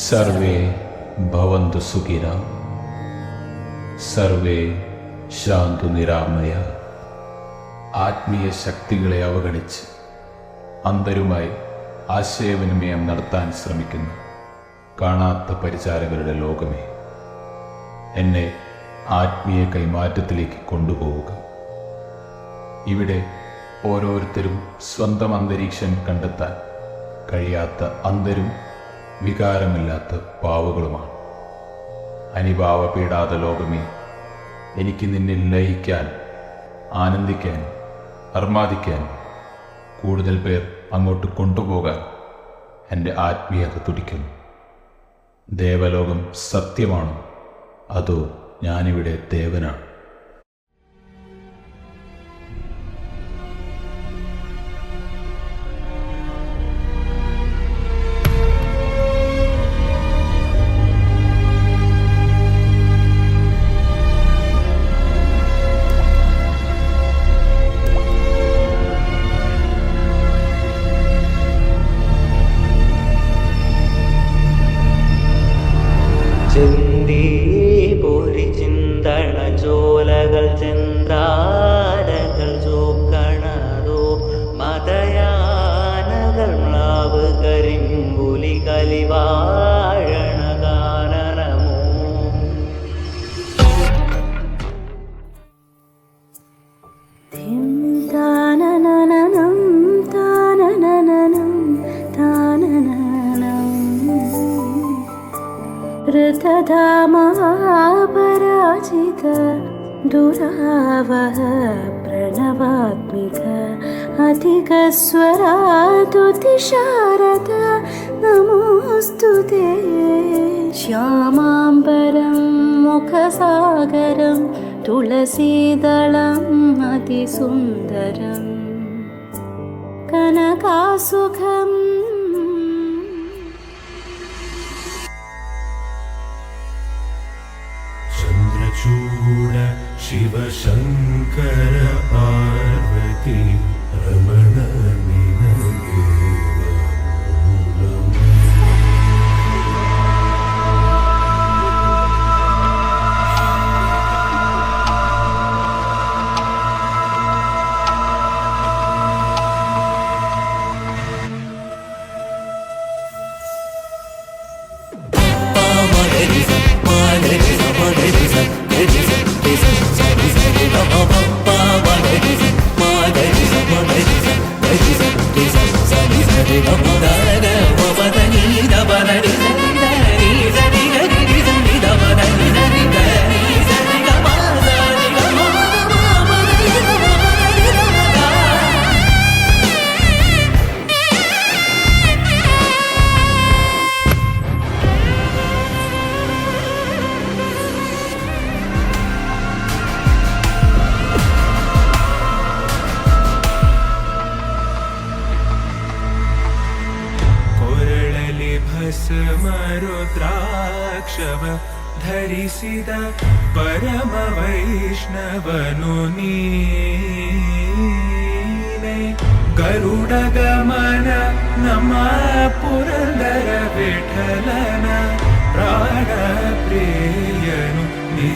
Survey ഭവന്തു സുഖിനഃ survey Shanthu Niramaya. ആത്മീയ ശക്തികളെ അവഗണിച്ച് അന്തരുമായി ആശയവിനിമയം നടത്താൻ ശ്രമിക്കുന്ന കാണാത്ത പരിചാരകരുടെ ലോകമേ, എന്നെ ആത്മീയ കൈമാറ്റത്തിലേക്ക് കൊണ്ടുപോവുക. ഇവിടെ ഓരോരുത്തരും സ്വന്തം അന്തരീക്ഷം കണ്ടെത്താൻ കഴിയാത്ത അന്തരും വികാരമില്ലാത്ത പാവകളുമാണ്. അനിഭാവപീഡാത ലോകമേ, എനിക്ക് നിന്നിൽ ലയിക്കാൻ, ആനന്ദിക്കാൻ, അർമാദിക്കാൻ, കൂടുതൽ പേർ അങ്ങോട്ട് കൊണ്ടുപോകാൻ എൻ്റെ ആത്മീയത തുടിക്കുന്നു. ദേവലോകം സത്യമാണോ അതോ ഞാനിവിടെ ദേവനാണ്? ചോലകൾ ചെന്താരകൾ ചോക്കണതോ മതയാനകൾ മ്ലാവ് കരിമ്പുലി കലിവാഴണ കാനനമോ. താനനനം താനനനം താനനനം ഋതധാമപരാജിത ദുരാവഹ പ്രണവാത്മിക അധികസ്വരാതുതിശാരദ നമോസ്തുതേ. ശ്യാമാംബരം മുഖസാഗരം തുളസീദളം അതിസുന്ദരം കനകാസുഖം. ചൂട ശിവശങ്കര പാർവതി രമണ ಸ್ಮರುದ್ರಾಕ್ಷವ ಧರಿಸಿದ ಪರಮ ವೈಷ್ಣವನು ನೀನೆ. ಗರುಡ ಗಮನ ನಮ್ಮ ಪುರಂದರ ವಿಠಲನ ಪ್ರಾಣ ಪ್ರಿಯನು ನೀ.